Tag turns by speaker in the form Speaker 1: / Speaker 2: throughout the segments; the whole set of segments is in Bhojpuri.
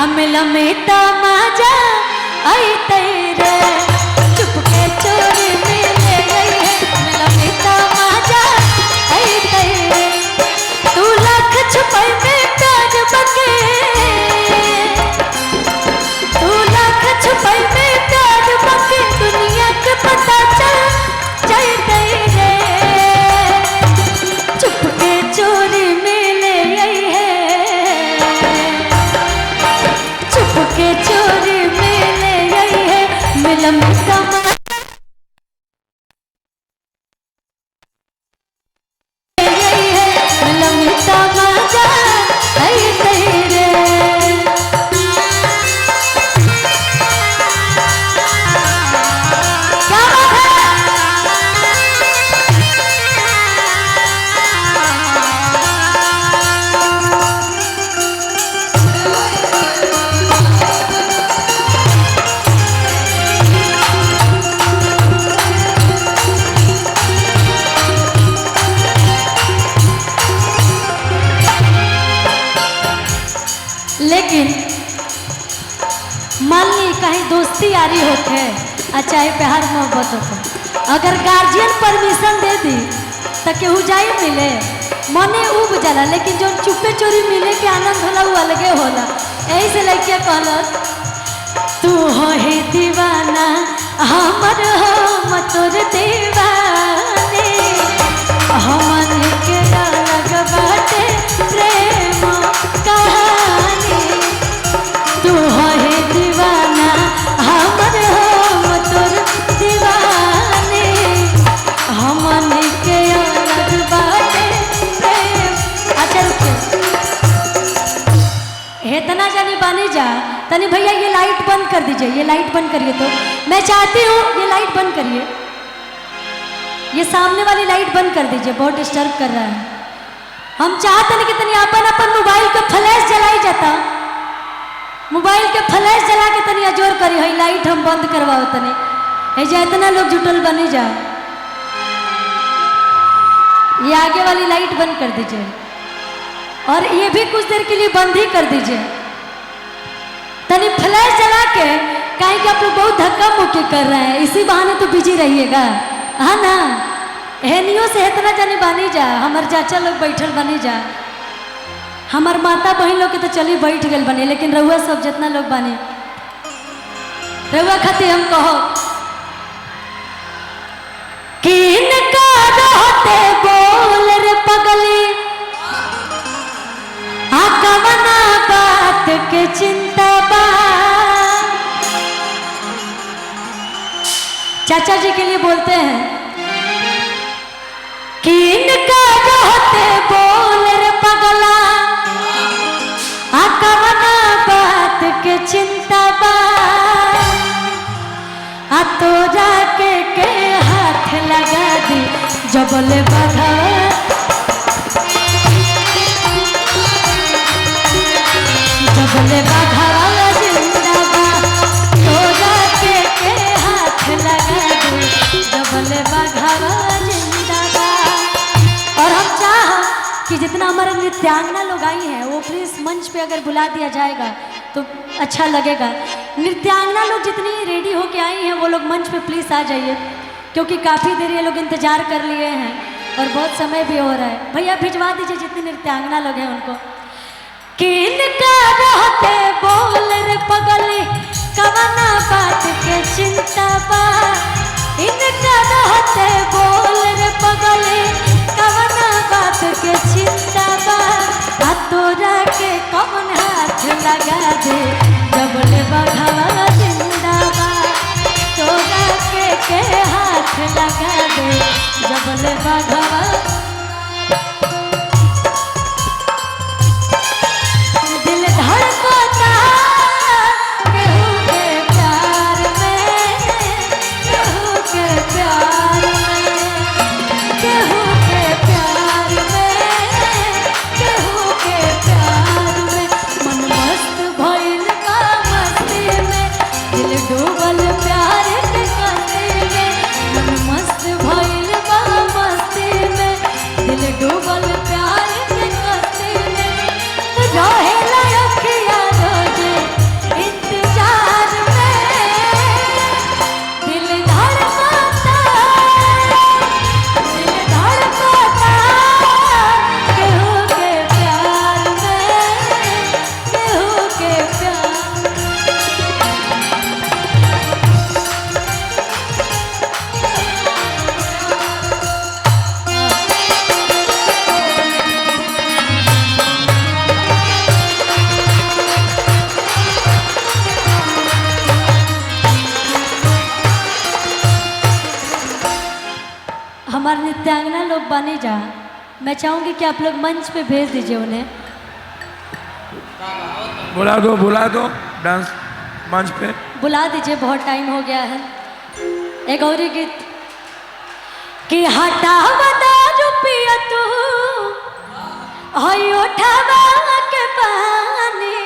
Speaker 1: अमला में तमाजा आई तेरे चुपके चोरी मिले गई है। अमला में तमाजा आई तेरे तू लाख छुपाई में प्यार बके तू लाख छुपाई में प्यार बके दुनिया के पता चल जाए तेरे चुपके चोरी मिले गई है चुपके चोरी मिले गई है मिलम का लेकिन मान ली कहीं दोस्ती यारी होते है चाहे प्यार मोहब्बत होते अगर गार्जियन परमिशन दे दी तो केहू जाई मिले मने उब जाला लेकिन जो चुपे चोरी मिले के आनंद होला वो अलगे होला। यही से लड़किया कहल तू हो ही दीवाना हमर हम तोर दीवाने हमन के अलग बाटे प्रेम कहानी तू हो ही दीवाना हमर हम तोर दीवाने हमन के अलग बाटे प्रेम। अच्छा इतना जानी बानी जा तनी भैया ये लाइट बंद कर दीजिए ये लाइट बंद करिए तो मैं चाहती हूँ ये लाइट बंद करिए ये सामने वाली लाइट बंद कर दीजिए बहुत डिस्टर्ब कर रहा है। हम चाहते हैं कि तनी अपन मोबाइल के फ्लैश जलाई जाता मोबाइल के फ्लैश जला के तनी अजोर करी है लाइट हम बंद करवाओ तनी ऐसे इतना लोग जुटल बनी जा ये आगे वाली लाइट बंद कर दीजिए और ये भी कुछ देर के लिए बंद ही कर दीजिए तनी फ्लैश जला के कहीं कि आप लोग बहुत धक्का मुक्की कर रहे हैं इसी बहाने तो बिजी रहिएगा हाँ ना हेनियो से इतना जानी बानी जा हमार चाचा लोग बैठल बनी जा हमार माता बहन लोग के तो चली बैठ गए बने लेकिन रहुआ सब जितना लोग बने रहुआ खातिर हम कहो कि इनका रहते बोल रे पगली कवना बात के चिंता बा चाचा जी के लिए बोलते हैं कि इनका रहते बोल रे पगला कवना बात के चिंता बा तोरा के हाथ लगा दी जबल बधा जबले बाघावा जिंदाबाद तोरा के हाथ लगा दे जबले बाघावा जिंदाबाद। और हम चाह कि जितना हमारे नृत्यांगना लोग आई हैं वो प्लीज़ मंच पे अगर बुला दिया जाएगा तो अच्छा लगेगा। नृत्यांगना लोग जितनी रेडी होके आई हैं वो लोग मंच पे प्लीज़ आ जाइए क्योंकि काफ़ी देर ये लोग इंतज़ार कर लिए हैं और बहुत समय भी हो रहा है। भैया भिजवा दीजिए जितनी नृत्यांगना लोग हैं उनको कि इनका रहते बोल रे पगली कवना बात के चिंता बा इनका रहते बोल रे पगली कवना बात के चिंता बा तोरा के कवन हाथ लगा दे जबले बघावा जिंदाबाद तोरा के हाथ लगा दे जबले बघावा दिल लोग बनी जा, मैं चाहूँगी कि आप लोग मंच पे भेज दीजिए उन्हें।
Speaker 2: बुला दो डांस मंच पे
Speaker 1: बुला दीजिए, बहुत टाइम हो गया है। एक और गीत कि हटा बता रुपया तू हई उठावा के पानी।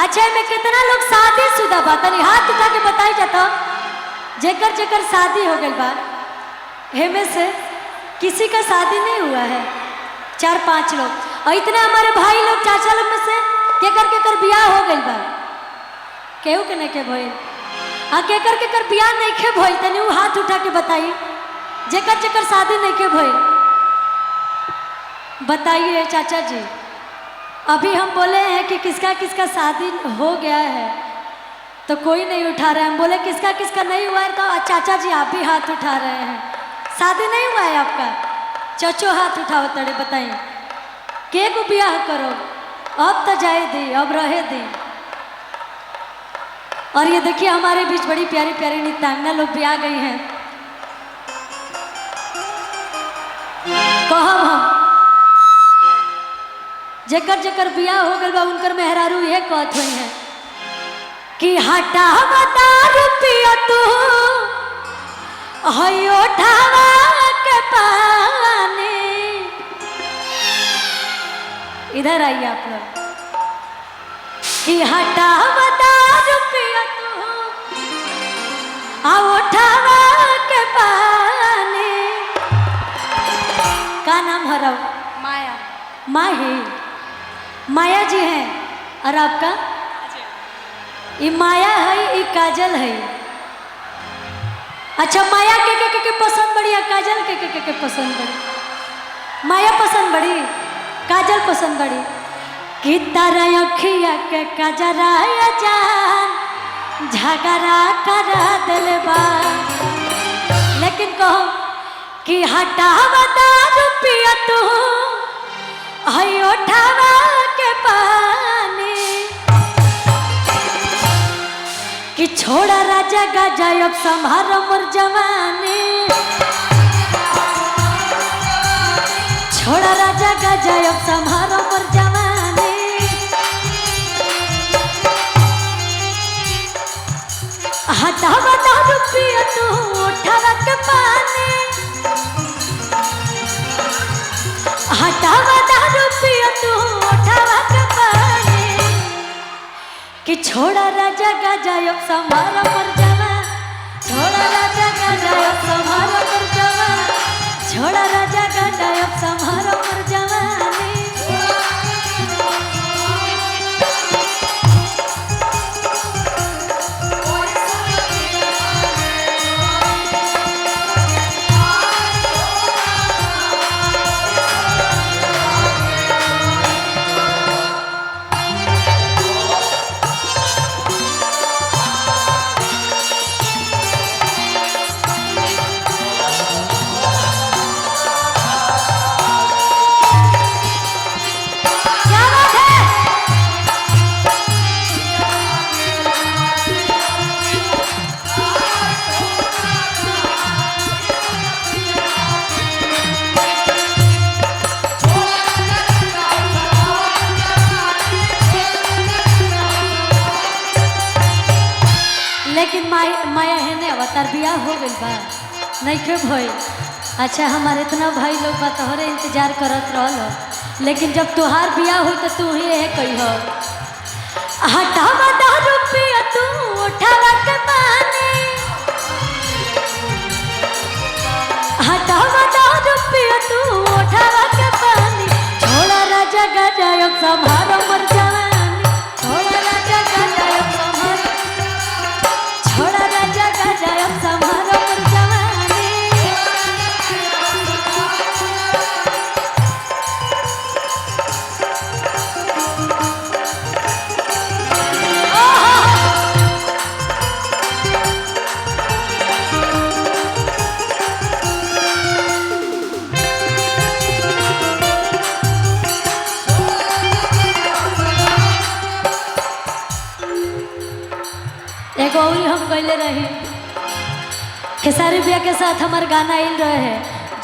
Speaker 1: अच्छा में कितना लोग शादीशुदा बा, तनी हाथ उठा के बताई जाता जेकर जेकर शादी हो गई बा। हेमे से किसी का शादी नहीं हुआ है, 4-5 लोग। और इतने हमारे भाई लोग चाचा लोग में से केकर बियाह हो गई बा, केहू के नहीं के भइल। आ केकर बियाह नहीं के भइल, तनी वो हाथ उठा के बताइए जेकर जेकर शादी नहीं के भइल। बताइए चाचा जी, अभी हम बोले हैं कि किसका किसका शादी हो गया है तो कोई नहीं उठा रहे। हम बोले किसका किसका नहीं हुआ है तो चाचा जी आप भी हाथ उठा रहे हैं। शादी नहीं हुआ है आपका, चचो हाथ उठाओ तड़े। बताइए के को ब्याह करो, अब तो जाए दी, अब रहे दी। और ये देखिए हमारे बीच बड़ी प्यारी प्यारी नृत्यांगना लोग भी आ गई हैं। कहब हम जेकर जेकर बियाह हो गल बा उनकर मेहरारू ये कहत हुई है कि हटा बता रुपया तू हई उठावा के पानी। इधर आइए आप लोग कि हटा बता रुपया तू उठावा के पानी। का नाम है रव?
Speaker 3: माया।
Speaker 1: माही, माया जी हैं। और आपका? ये माया है, ये काजल है। अच्छा माया के पसंद बड़ी है, काजल के पसंद बड़ी? माया पसंद बड़ी, काजल पसंद बड़ी। कि तारा अखिया के कजरा जान झगड़ा करा दिल बा। लेकिन कहो कि हटा बता रुपया तू हई उठावा के पानी। कि छोड़ा राजा गाजा अब संभारो मोर जवानी। छोड़ा राजा गाजा अब संभारो मोर जवानी। हटा बता रुपया तू उठावा के पानी। हटा बता रुपया तू उठावा के पानी। कि छोड़ा राजा गाजा अब संभारो मोर जवान। छोड़ा राजा गाजा अब संभारो मोर जवान। छोड़ा राजा गाजा अब संभारो मोर जवानी। लेकिन माया है ने अवतार बियाह हो गई बा नहीं के भई। अच्छा हमारे इतना भाई लोग बा तोहरे इंतजार करत रहल, लेकिन जब तोहार बियाह हो तो तू ही है कही हो। हटा बता रुपया तू उठावा के पानी। हटा बता रुपया तू उठावा के पानी। छोड़ा राजा गाजा अब संभारो मोर जवानी। छोड़ा राजा गाजा अब संभारो। छोड़ा राजा गाजा अब संभारो मोर जवानी। एगो और हम गईले रही खेसारी भैया के साथ हमार गाना आइल रहे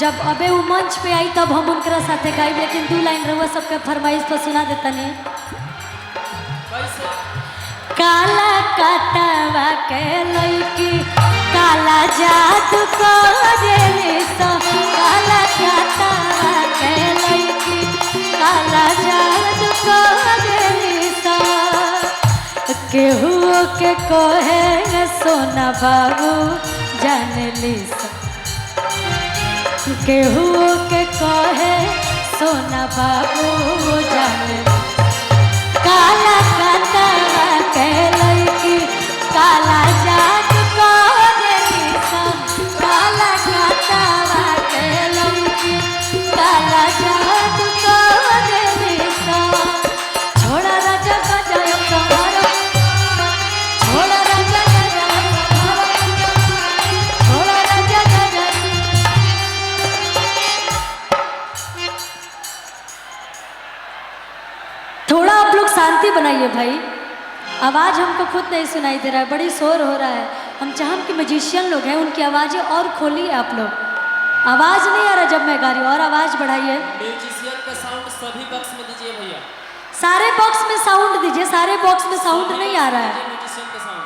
Speaker 1: जब अबे वो मंच पे आई तब हम उनकरा साथे गाई, लेकिन 2 लाइन रहुआ सबके फरमाइश पर सुना देता नहीं। काला काटवा के लईकी काला जादू करेली सो, काला काटवा के लईकी काला जादू करेली सो। केहू के कहे सोना बाबू जानली सो, केहू के कहे सोना बाबू जानली। काला काटवा के लईकी काला जादू करेली सो, काला काटवा के लईकी काला जादू करेली सो। छोड़ा राजा गजब तुम्हारा, छोड़ा राजा गजब तुम्हारा, छोड़ा राजा गजब। थोड़ा आप लोग शांति बनाइए भाई, आवाज़ हमको खुद नहीं सुनाई दे रहा है, बड़ी शोर हो रहा है। हम चाहम कि म्यूजिशियन लोग हैं उनकी आवाज़ें और खोलिए आप लोग, आवाज़ नहीं आ रहा जब मैं गा रही हूँ, और आवाज़ बढ़ाइए।
Speaker 3: म्यूजिशियन का साउंड सभी बॉक्स में दीजिए भैया,
Speaker 1: सारे बॉक्स में साउंड दीजिए, सारे बॉक्स में साउंड नहीं आ रहा है।
Speaker 3: म्यूजिशियन का साउंड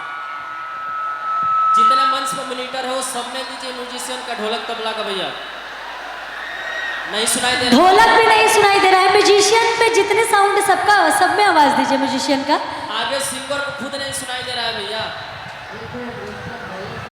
Speaker 3: जितना मंच पर मॉनिटर है वो सब में दीजिए। म्यूजिशियन का ढोलक तबला का भैया नहीं सुनाई दे रहा,
Speaker 1: ढोलक भी नहीं सुनाई दे रहा है। म्यूजिशियन पे जितने साउंड सबका सब में आवाज़ दीजिए म्यूजिशियन का।
Speaker 3: आगे सिंगर को खुद नहीं सुनाई दे रहा है भैया।